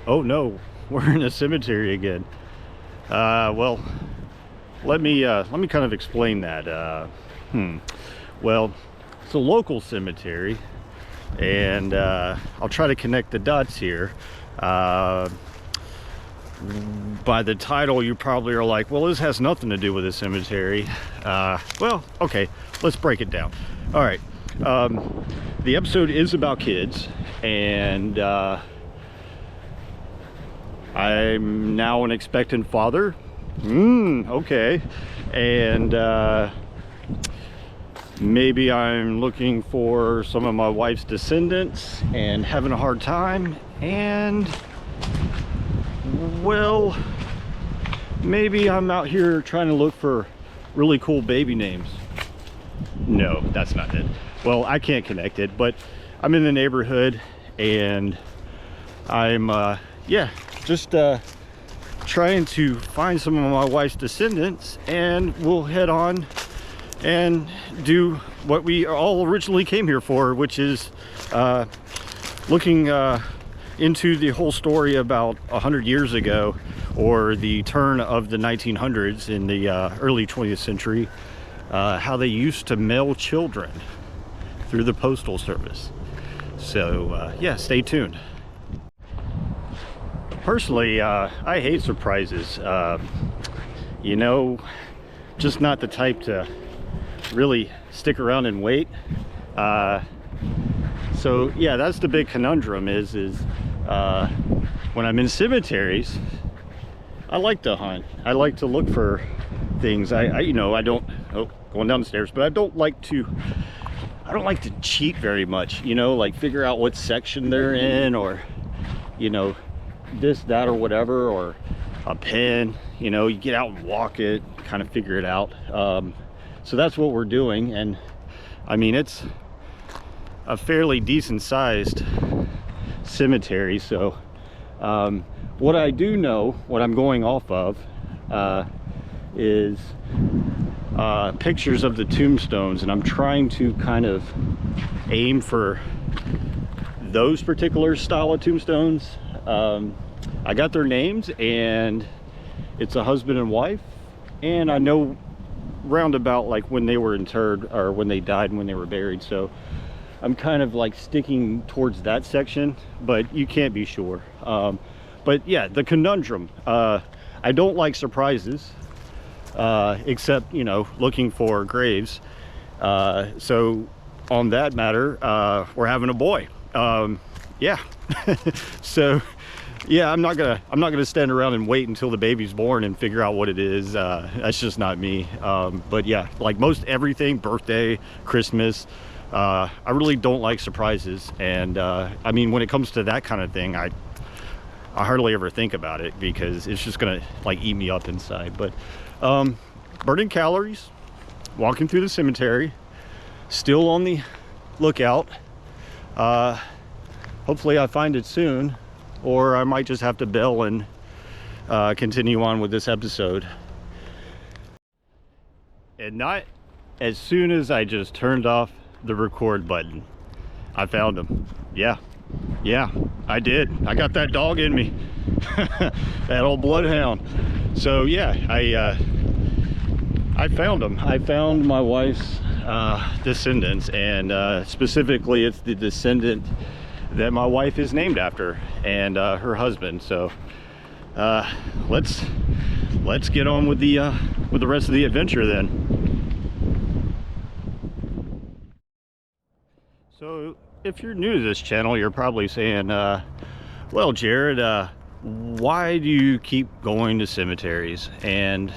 Oh no, we're in a cemetery again. Well, let me kind of explain that. Well, it's a local cemetery, and I'll try to connect the dots here. By the title, you probably are like, well, this has nothing to do with a cemetery. Well, okay, let's break it down. All right, the episode is about kids, and I'm now an expectant father. Okay. And maybe I'm looking for some of my wife's descendants and having a hard time. And, well, maybe I'm out here trying to look for really cool baby names. No, that's not it. Well, I can't connect it, but I'm in the neighborhood, and I'm, yeah, just trying to find some of my wife's descendants, and we'll head on and do what we all originally came here for, which is looking into the whole story about 100 years ago, or the turn of the 1900s in the early 20th century, how they used to mail children through the postal service. So yeah, stay tuned. Personally, I hate surprises. You know, just not the type to really stick around and wait. So yeah, that's the big conundrum is when I'm in cemeteries, I like to hunt. I like to look for things. You know, I don't, going down the stairs, but I don't like to cheat very much, you know, like figure out what section they're in, or, you know, this, that, or whatever, or a pen. You know, you get out and walk it, kind of figure it out. So that's what we're doing. And I mean, it's a fairly decent sized cemetery. So what I do know, what I'm going off of, is pictures of the tombstones, and I'm trying to kind of aim for those particular style of tombstones. I got their names, and it's a husband and wife, and I know roundabout like when they were interred, or when they died and when they were buried. So I'm kind of like sticking towards that section, but you can't be sure. But yeah, the conundrum, I don't like surprises, except, you know, looking for graves. So on that matter, we're having a boy. Yeah. So yeah, I'm not gonna stand around and wait until the baby's born and figure out what it is. That's just not me. But yeah, like most everything, birthday, Christmas, I really don't like surprises. And I mean, when it comes to that kind of thing, I hardly ever think about it, because it's just gonna like eat me up inside. But burning calories, walking through the cemetery, still on the lookout. Hopefully I find it soon, or I might just have to bail and continue on with this episode. And not as soon as I just turned off the record button, I found him. Yeah, I did. I got that dog in me. That old bloodhound. So yeah, I found him. I found my wife's descendants, and specifically it's the descendant that my wife is named after, and her husband. So let's get on with the rest of the adventure then. So if you're new to this channel, you're probably saying, well, Jared, why do you keep going to cemeteries? And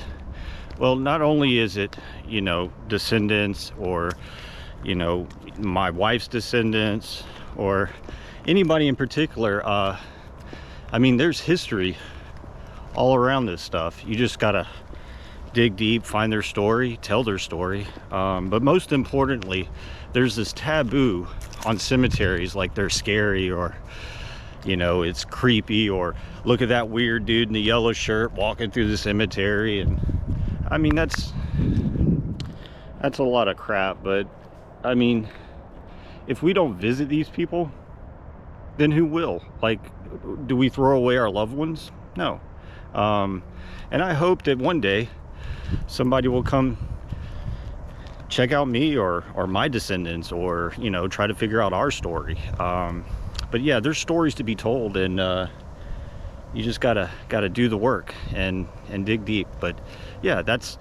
well, not only is it, you know, descendants, or, you know, my wife's descendants, or anybody in particular. I mean, there's history all around this stuff. You just gotta dig deep, find their story, tell their story. But most importantly, there's this taboo on cemeteries, like they're scary, or, you know, it's creepy, or look at that weird dude in the yellow shirt walking through the cemetery. And I mean, that's a lot of crap. But I mean, if we don't visit these people, then who will? Like, do we throw away our loved ones? No. And I hope that one day somebody will come check out me or my descendants, or, you know, try to figure out our story. But yeah, there's stories to be told, and you just gotta do the work and dig deep. But yeah, that's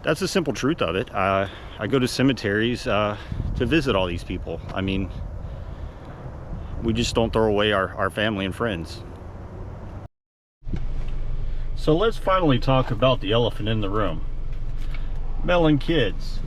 the simple truth of it. I go to cemeteries to visit all these people. I mean, we just don't throw away our family and friends. So let's finally talk about the elephant in the room. Mellon kids.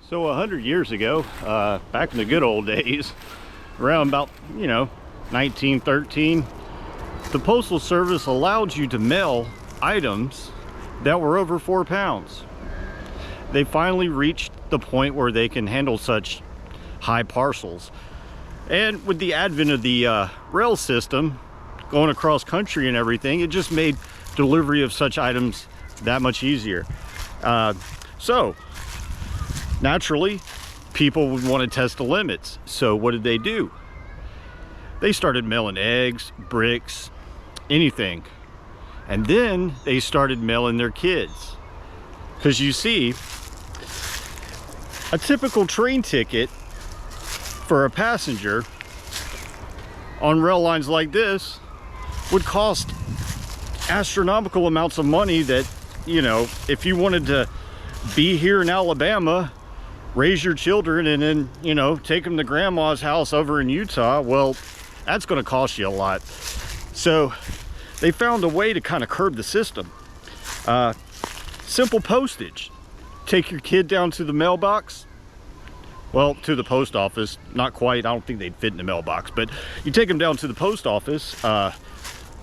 So 100 years ago, back in the good old days, around about, you know, 1913, the Postal Service allowed you to mail items that were over 4 pounds. They finally reached the point where they can handle such high parcels. And with the advent of the rail system going across country and everything, it just made delivery of such items that much easier. So naturally, people would want to test the limits. So what did they do? They started mailing eggs, bricks, anything. And then they started mailing their kids. Because you see, a typical train ticket for a passenger on rail lines like this would cost astronomical amounts of money that, you know, if you wanted to be here in Alabama, raise your children, and then, you know, take them to grandma's house over in Utah, well, that's going to cost you a lot. So they found a way to kind of curb the system. Simple postage. Take your kid down to the mailbox, well, to the post office, not quite, I don't think they'd fit in the mailbox, but you take them down to the post office,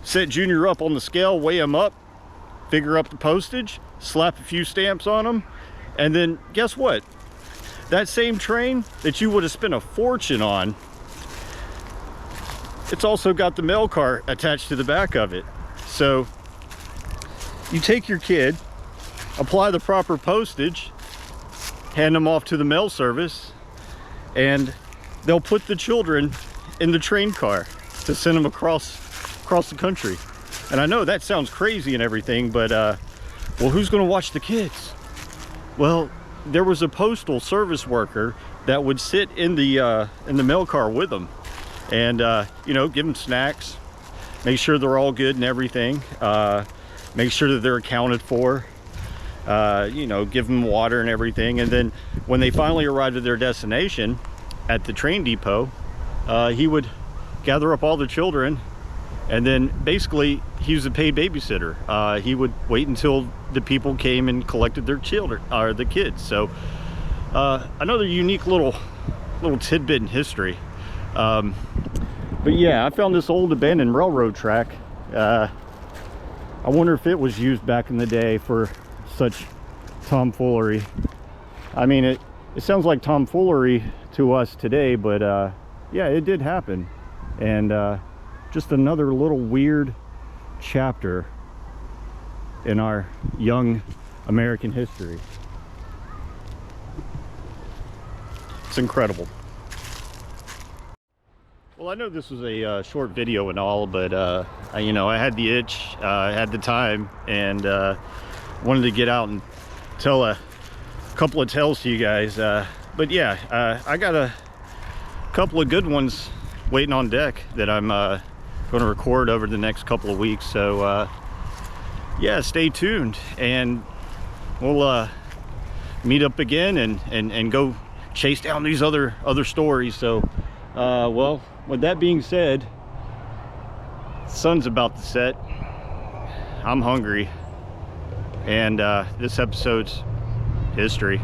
set Junior up on the scale, weigh him up, figure up the postage, slap a few stamps on them, and then guess what? That same train that you would have spent a fortune on, it's also got the mail cart attached to the back of it. So you take your kid, apply the proper postage, hand them off to the mail service, and they'll put the children in the train car to send them across the country. And I know that sounds crazy and everything, but well, who's going to watch the kids? Well, there was a postal service worker that would sit in the mail car with them, and you know, give them snacks, make sure they're all good and everything, make sure that they're accounted for, you know, give them water and everything. And then when they finally arrived at their destination at the train depot, he would gather up all the children, and then basically he was a paid babysitter. He would wait until the people came and collected their children, or the kids. So another unique little tidbit in history. But yeah, I found this old abandoned railroad track. I wonder if it was used back in the day for such tomfoolery. I mean, it sounds like tomfoolery to us today, but yeah, it did happen. And just another little weird chapter in our young American history. It's incredible. Well, I know this was a short video and all, but you know, I had the itch, I had the time, and wanted to get out and tell a couple of tales to you guys. But yeah, I got a couple of good ones waiting on deck that I'm going to record over the next couple of weeks. So yeah, stay tuned, and we'll meet up again and go chase down these other stories. So well, with that being said, sun's about to set, I'm hungry, and this episode's history.